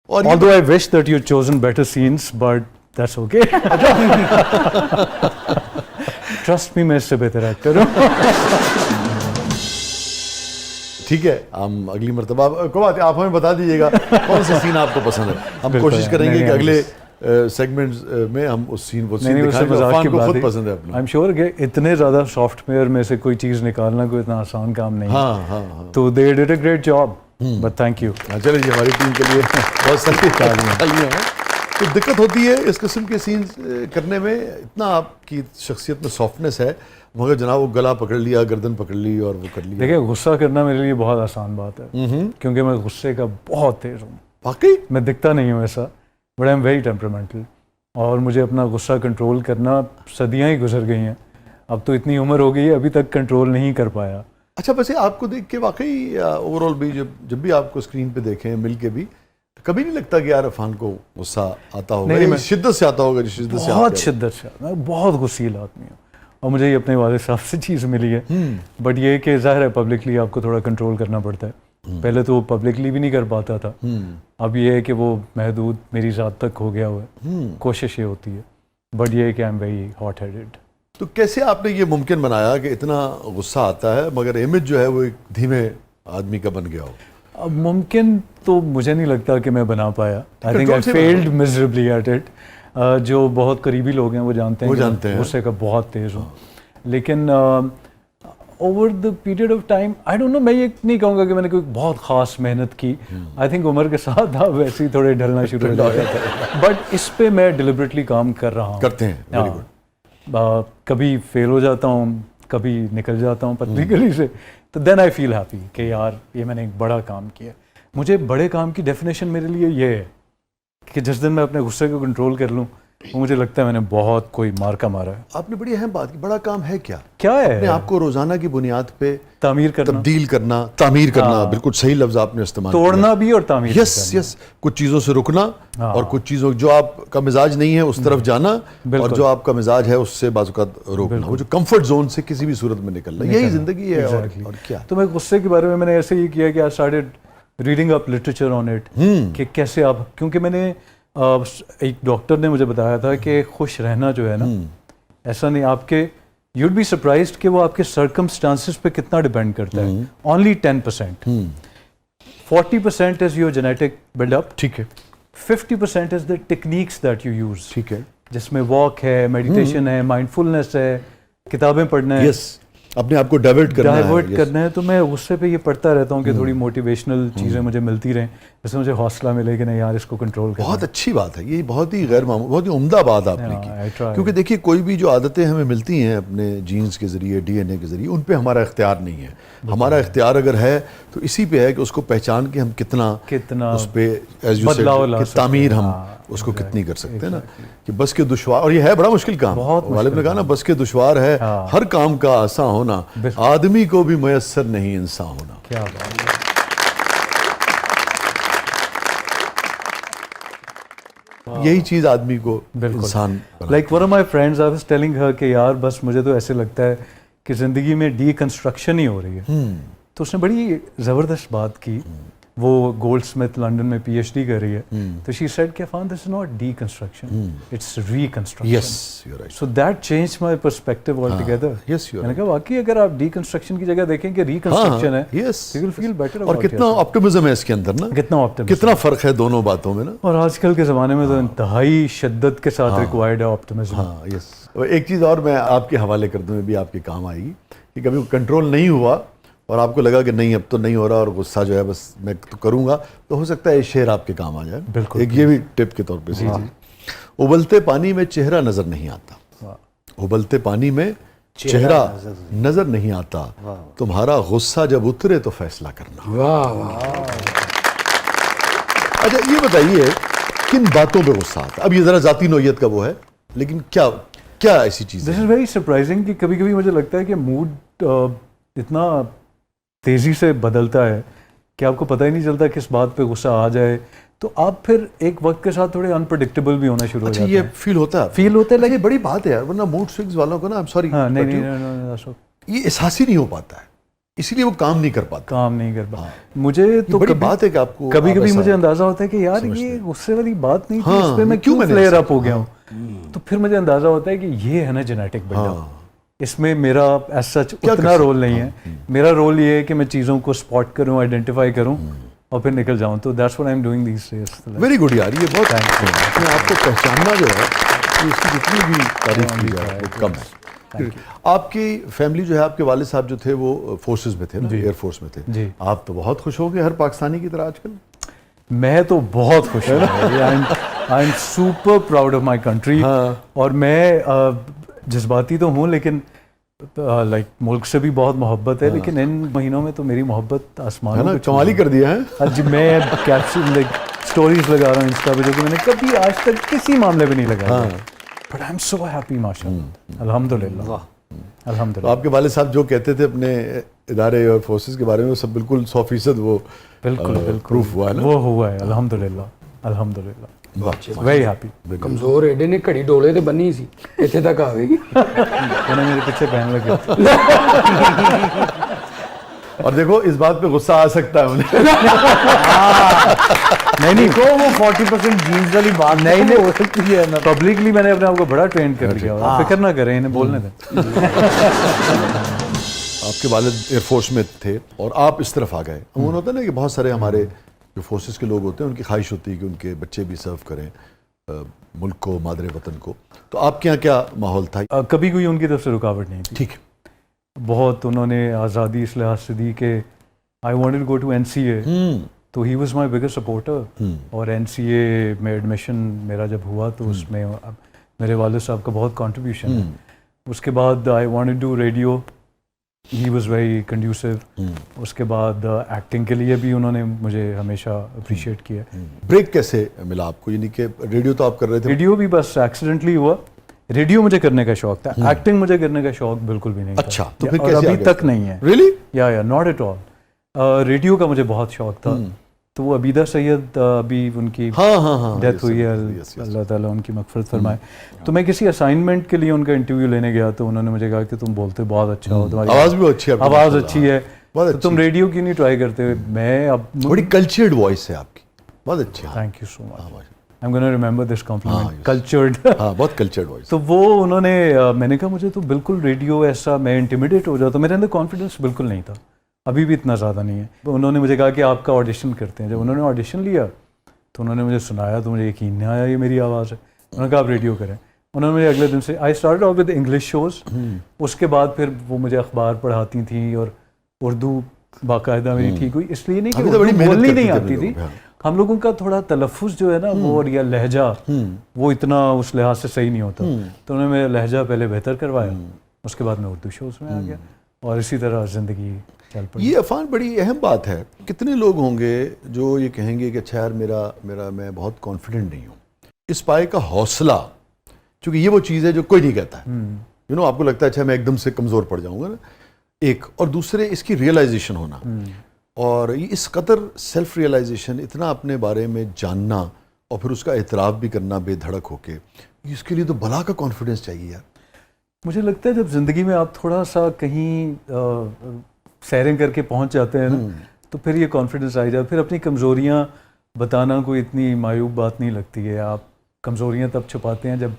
और although I wish that you'd chosen better scenes, but that's okay. Trust me, मैं इससे बेहतर actor हूँ. ठीक है, हम अगली मरतबा को बात है, आप हमें बता दीजिएगा कौन सा सीन आपको पसंद है. हम कोशिश करेंगे कि अगले सेगमेंट्स में हम उस सीन को दिखाएं जो अफान को खुद पसंद है अपना. आई एम श्योर कि इतने ज़्यादा सॉफ्टवेयर में से कोई चीज़ निकालना कोई इतना आसान काम नहीं है. हाँ. तो they did a great job, but thank you. चलिए जी, हमारी टीम के लिए बहुत सारी तालियां हैं. तो दिक्कत होती है इस किस्म के सीन करने में, इतना आपकी शख्सियत में सॉफ्टनेस है, मगर जनाब वो गला पकड़ लिया, गर्दन पकड़ ली और वो कर लिया. देखिए, गुस्सा करना मेरे लिए बहुत आसान बात है, क्योंकि मैं गुस्से का बहुत तेज हूँ. वाकई मैं दिखता नहीं हूँ ऐसा, but I am very temperamental. और मुझे अपना गुस्सा कंट्रोल करना सदियाँ ही गुजर गई हैं. अब तो इतनी उम्र हो गई है, अभी तक कंट्रोल नहीं कर पाया. अच्छा, वैसे आपको देख के वाकई ओवरऑल भी जब भी आपको स्क्रीन पे देखें, मिल के भी कभी नहीं लगता कि यार अफान को गुस्सा आता होगा? नहीं, शिद्दत से आता होगा, जिस शिद्दत से बहुत शिद्दत से. मैं बहुत गुस्सील आदमी हूँ, और मुझे ये अपने वालिद साहब से चीज़ मिली है. बट ये कि ज़ाहिर है पब्लिकली आपको थोड़ा कंट्रोल करना पड़ता है. पहले तो वो पब्लिकली भी नहीं कर पाता था. अब ये है कि वो महदूद मेरी ज़ात तक हो गया हुआ है. कोशिश ये होती है, बट ये है कि I am very hot headed. तो कैसे आपने ये मुमकिन बनाया कि इतना गुस्सा आता है मगर इमेज जो है वो एक धीमे आदमी का बन गया हो? अब मुमकिन तो मुझे नहीं लगता कि मैं बना पाया. I think I failed miserably at it. जो बहुत करीबी लोग हैं वो जानते हैं गुस्से का बहुत तेज़ हूँ. लेकिन over the period of time I don't know, मैं ये नहीं कहूँगा कि मैंने कोई बहुत ख़ास मेहनत की. आई थिंक उम्र के साथ आप वैसे ही थोड़े ढलना शुरू हो जाते हैं. बट इस पे मैं डिलिबरेटली काम कर रहा हूँ. करते हैं, वेरी गुड. कभी फेल हो जाता हूँ, कभी निकल जाता हूँ पतली गली से, तो देन आई फील हैप्पी कि यार ये मैंने एक बड़ा काम किया. मुझे बड़े काम की डेफिनेशन मेरे लिए ये है कि जिस दिन मैं अपने गुस्से को कंट्रोल कर लूँ, वो मुझे लगता है मैंने बहुत कोई मार्का मारा है. आपने बड़ी अहम बात की. बड़ा काम है क्या? क्या है? अपने आपको रोजाना की बुनियाद पे तामीर करना, तब्दील करना, तामीर करना. बिल्कुल सही लफ्ज आपने इस्तेमाल किया. तोड़ना भी और तामीर. यस. कुछ चीज़ों से रुकना और कुछ चीज़ों जो आपका मिजाज नहीं है उस तरफ जाना, और जो आपका मिजाज है उससे बाज़-औक़ात रोकना. वो जो कंफर्ट जोन से किसी भी सूरत में निकलना, यही जिंदगी है. और क्या. तो मैं गुस्से के बारे में मैंने ऐसे ही किया कि I started reading up literature on it, कि कैसे आप, क्योंकि मैंने एक डॉक्टर ने मुझे बताया था कि खुश रहना जो है ना, ऐसा नहीं, आपके यूड बी सरप्राइज्ड कि वो आपके सर्कमस्टांसेस पे कितना डिपेंड करता है. Only 10%. 40% is your genetic buildup. ठीक है. 50% is the techniques that you use. ठीक है. जिसमें वॉक है, मेडिटेशन है, माइंडफुलनेस है, किताबें पढ़ना है. यस, अपने आप को डाइवर्ट करना है. तो मैं उससे पे ये पढ़ता रहता हूँ कि थोड़ी मोटिवेशनल चीज़ें मुझे मिलती रहें, जिससे मुझे हौसला मिले कि नहीं यार इसको कंट्रोल करना. बहुत अच्छी बात है ये, बहुत ही गैर मामूली, बहुत ही उम्दा बात आपने की. क्योंकि देखिए, कोई भी जो आदतें हमें मिलती हैं अपने जीन्स के ज़रिए, डीएनए के ज़रिए, उन पे हमारा इख्तियार नहीं है. हमारा इख्तियार अगर है तो इसी पे है कि उसको पहचान के हम कितना उस पर तामीर हम उसको कितनी कर सकते हैं ना. कि बस के दुश्वार, और ये है बड़ा मुश्किल काम. वालिद ने कहा ना, बस के दुश्वार है हर काम का आसान होना, आदमी को भी मयस्सर नहीं इंसान होना. क्या बात है. यही चीज आदमी को इंसान. Like one of my friends, I was telling her कि यार बस मुझे तो ऐसे लगता है कि जिंदगी में डीकंस्ट्रक्शन ही हो रही है. तो उसने बड़ी ज़बरदस्त बात की. वो गोल्डस्मिथ लंदन में पीएचडी कर रही है. तो शी सेड कि Afan, this is not deconstruction, it's reconstruction. Yes, you are right. So that changed my perspective altogether. Yes, you are. मैंने कहा वाकई अगर आप डीकंस्ट्रक्शन की जगह देखें कि रिकंस्ट्रक्शन है, yes, you will feel better. और कितना ऑप्टिमिज्म है इसके अंदर ना, कितना फर्क है दोनों बातों में ना. और आजकल के ज़माने में तो इंतहाई शिद्दत के साथ रिक्वायर्ड है ऑप्टिमिज्म. हाँ, यस. एक चीज़ और मैं आपके हवाले कर दूँ, भी आपके काम आएगी, कि कभी कंट्रोल नहीं हुआ और आपको लगा कि नहीं अब तो नहीं हो रहा और गुस्सा जो है बस मैं तो करूँगा, तो हो सकता है ये शेर आपके काम आ जाए. बिल्कुल. एक ये भी टिप के तौर पे. जी. उबलते पानी में चेहरा नजर नहीं आता. उबलते पानी में चेहरा नजर नहीं आता. तुम्हारा गुस्सा जब उतरे तो फैसला करना. वाह. अच्छा, ये बताइए किन बातों पे गुस्सा आता? अब ये जरा जाती नौयत का वो है, लेकिन क्या ऐसी चीज? दिस इज वेरी सरप्राइजिंग कि कभी कभी मुझे लगता है कि मूड इतना तेज़ी से बदलता है कि आपको पता ही नहीं चलता किस बात पे गुस्सा आ जाए. तो आप फिर एक वक्त के साथ थोड़े अनप्रेडिक्टेबल भी होना शुरू हो जाते हैं. ये फील होता है. लेकिन ये बड़ी बात है यार, वरना मूड स्विंग्स वालों को ना, आई एम सॉरी, नहीं, ये एहसास ही नहीं हो पाता है. इसीलिए वो काम नहीं कर पाता। मुझे तो बड़ी बात है कि आपको कभी मुझे अंदाजा होता है कि यार ये गुस्से वाली बात नहीं थी, इस पे मैं क्यों फ्लेयर अप हो गया हूँ। तो फिर मुझे अंदाजा होता है कि ये है ना जेनेटिक बिल्डअप, इसमें मेरा एज सच उतना रोल नहीं है। मेरा रोल ये है कि मैं चीज़ों को स्पॉट करूँ, आइडेंटिफाई करूँ और फिर निकल जाऊँ। तो that's what I am doing these days. Very good यार, ये बहुत अपने आपको पहचानना जो है इसकी जितनी भी तारीफ की जाए कम है। आपकी फैमिली जो है, आपके वालिद साहब जो थे वो फोर्सेस में थे ना, एयर फोर्स में थे जी। आप तो बहुत खुश हो गए हर पाकिस्तानी की तरह आजकल। मैं तो बहुत खुश हूँ, I am super proud of my country. और मैं जज्बाती तो हूँ, लेकिन लाइक मुल्क से भी बहुत मोहब्बत है। लेकिन इन महीनों में तो मेरी मोहब्बत आसमान में कमाल ही कर दिया है। जी, मैं कैप्शन लाइक स्टोरीज लगा रहा हूँ इंस्टा पे, जो कि मैंने कभी आज तक किसी मामले में नहीं लगाया। But I am so happy माशाअल्लाह, अल्हम्दुलिल्लाह अल्हम्दुलिल्लाह। तो आपके वालिद साहब जो कहते थे अपने इदारे और फोर्सेस के बारे में, वो सब बिल्कुल 100% वो बिल्कुल प्रूफ हुआ है ना? वो हुआ है अल्हम्दुलिल्लाह अल्हम्दुलिल्लाह। Very happy. कमजोर एडे ने घड़ी डोले ते बन्नी सी, इत्थे तक आवेगी। उन्हें मेरे पीछे पहन लगे। और देखो इस बात पे गुस्सा आ सकता है उन्हें। नहीं को वो 40% जीन्स वाली बात नहीं हो सकती है ना। पब्लिकली मैंने अपने आप को बड़ा ट्रेन कर दिया, फिक्र ना करें, इन्हें बोलने दें। आपके वालिद एयरफोर्स में थे और आप इस तरफ आ गए। अमूमन होता है ना कि बहुत सारे हमारे जो फोर्सेस के लोग होते हैं उनकी ख्वाहिश होती है कि उनके बच्चे भी सर्व करें मुल्क को, मादरे वतन को। तो आपके यहाँ क्या माहौल था? कभी कोई उनकी तरफ से रुकावट नहीं थी। ठीक है। बहुत उन्होंने आज़ादी इस लिहाज से दी कि I wanted to go to NCA, तो he was my biggest supporter. और NCA में एडमिशन मेरा जब हुआ तो उसमें मेरे वालिद साहब का बहुत कंट्रीब्यूशन है। उसके बाद I wanted to do radio, he was very conducive. उसके बाद एक्टिंग के लिए भी उन्होंने मुझे हमेशा अप्रिशिएट किया। ब्रेक कैसे मिला आपको? यानी कि रेडियो तो आप कर रहे थे? रेडियो भी बस एक्सीडेंटली हुआ। रेडियो मुझे करने का शौक था, एक्टिंग मुझे करने का शौक बिल्कुल भी नहीं था। अच्छा, तो फिर कैसे अभी तक नहीं है। रियली? या नॉट एट ऑल। रेडियो का मुझे बहुत शौक था। तो वो अबीदा सैयद अभी उनकी डेथ हुई है, अल्लाह ताला उनकी मगफिरत फरमाए। तो मैं किसी असाइनमेंट के लिए उनका इंटरव्यू लेने गया, तो उन्होंने मुझे कहा कि तुम बोलते बहुत अच्छा हो, तुम्हारी आवाज़ भी अच्छी है, आवाज़ अच्छी है, तो तुम रेडियो क्यों नहीं ट्राई करते? मैं अब बड़ी कल्चर्ड वॉइस है आपकी, बहुत अच्छी। Thank you so much, I am gonna remember this complement, cultured. बहुत कल्चर्ड वॉइस। तो वो उन्होंने मैंने कहा मुझे तो बिल्कुल रेडियो ऐसा, मैं इंटिमिडेट हो जाता, मेरे अंदर कॉन्फिडेंस बिल्कुल नहीं था, अभी भी इतना ज़्यादा नहीं है। तो उन्होंने मुझे कहा कि आपका ऑडिशन करते हैं। जब उन्होंने ऑडिशन लिया तो उन्होंने मुझे सुनाया तो मुझे यकीन नहीं आया ये मेरी आवाज़ है। उन्होंने कहा आप रेडियो करें। उन्होंने मुझे अगले दिन से I started off with English shows. उसके बाद फिर वो मुझे अखबार पढ़ाती थी और उर्दू बाकायदा मेरी ठीक हुई। इसलिए नहीं कि उर्दू बोलनी नहीं आती थी, हम लोगों का थोड़ा तलफ़ुज़ जो है ना वो, और या लहजा वो इतना उस लिहाज से सही नहीं होता। तो उन्होंने मेरा लहजा पहले बेहतर करवाया, उसके बाद मैं उर्दू शोज़ में आ गया और इसी तरह ज़िंदगी चल पड़ी। ये अफान बड़ी अहम बात है। कितने लोग होंगे जो ये कहेंगे कि अच्छा यार मेरा मैं बहुत कॉन्फिडेंट नहीं हूँ। इस पाए का हौसला, क्योंकि ये वो चीज़ है जो कोई नहीं कहता है। यू नो, आपको लगता है अच्छा मैं एकदम से कमज़ोर पड़ जाऊँगा ना, एक, और दूसरे इसकी रियलाइजेशन होना, और इस कदर सेल्फ रियलाइजेशन, इतना अपने बारे में जानना और फिर उसका एतराफ़ भी करना बेधड़क होके, इसके लिए तो भला का कॉन्फिडेंस चाहिए यार। मुझे लगता है जब ज़िंदगी में आप थोड़ा सा कहीं सैरिंग करके पहुंच जाते हैं ना, तो फिर ये कॉन्फिडेंस आ जाए। फिर अपनी कमज़ोरियाँ बताना कोई इतनी मायूब बात नहीं लगती है। आप कमज़ोरियाँ तब छुपाते हैं जब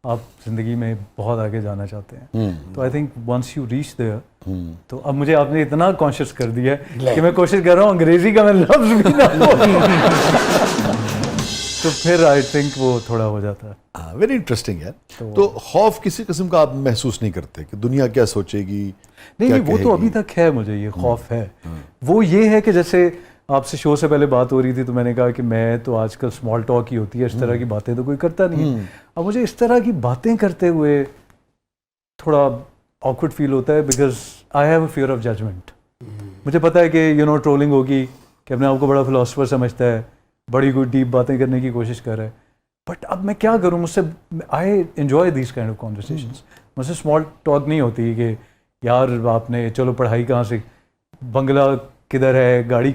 आप ज़िंदगी में बहुत आगे जाना चाहते हैं। तो I think once you reach there, तो अब मुझे आपने इतना कॉन्शियस कर दिया है कि मैं कोशिश कर रहा हूँ अंग्रेज़ी का मैं लफ्ज़ भी ना बोलूं। तो फिर आई थिंक वो थोड़ा हो जाता है। वेरी इंटरेस्टिंग है। तो खौफ किसी किस्म का आप महसूस नहीं करते कि दुनिया क्या सोचेगी? नहीं, वो तो अभी तक है, मुझे ये खौफ है। वो ये है कि जैसे आपसे शो से पहले बात हो रही थी तो मैंने कहा कि मैं तो आजकल स्मॉल टॉक ही होती है, इस तरह की बातें तो कोई करता नहीं है। अब मुझे इस तरह की बातें करते हुए थोड़ा ऑकवर्ड फील होता है, because I have a fear of judgement. मुझे पता है कि यू नो ट्रोलिंग होगी, कि अपने आप को बड़ा फिलोसफर समझता है, बड़ी कोई डीप बातें करने की कोशिश कर रहा है। बट अब मैं क्या करूँ, मुझसे I enjoy this kind of conversations. मुझसे स्मॉल टॉक नहीं होती कि यार आपने, चलो पढ़ाई कहाँ से, बंगला किधर है, गाड़ी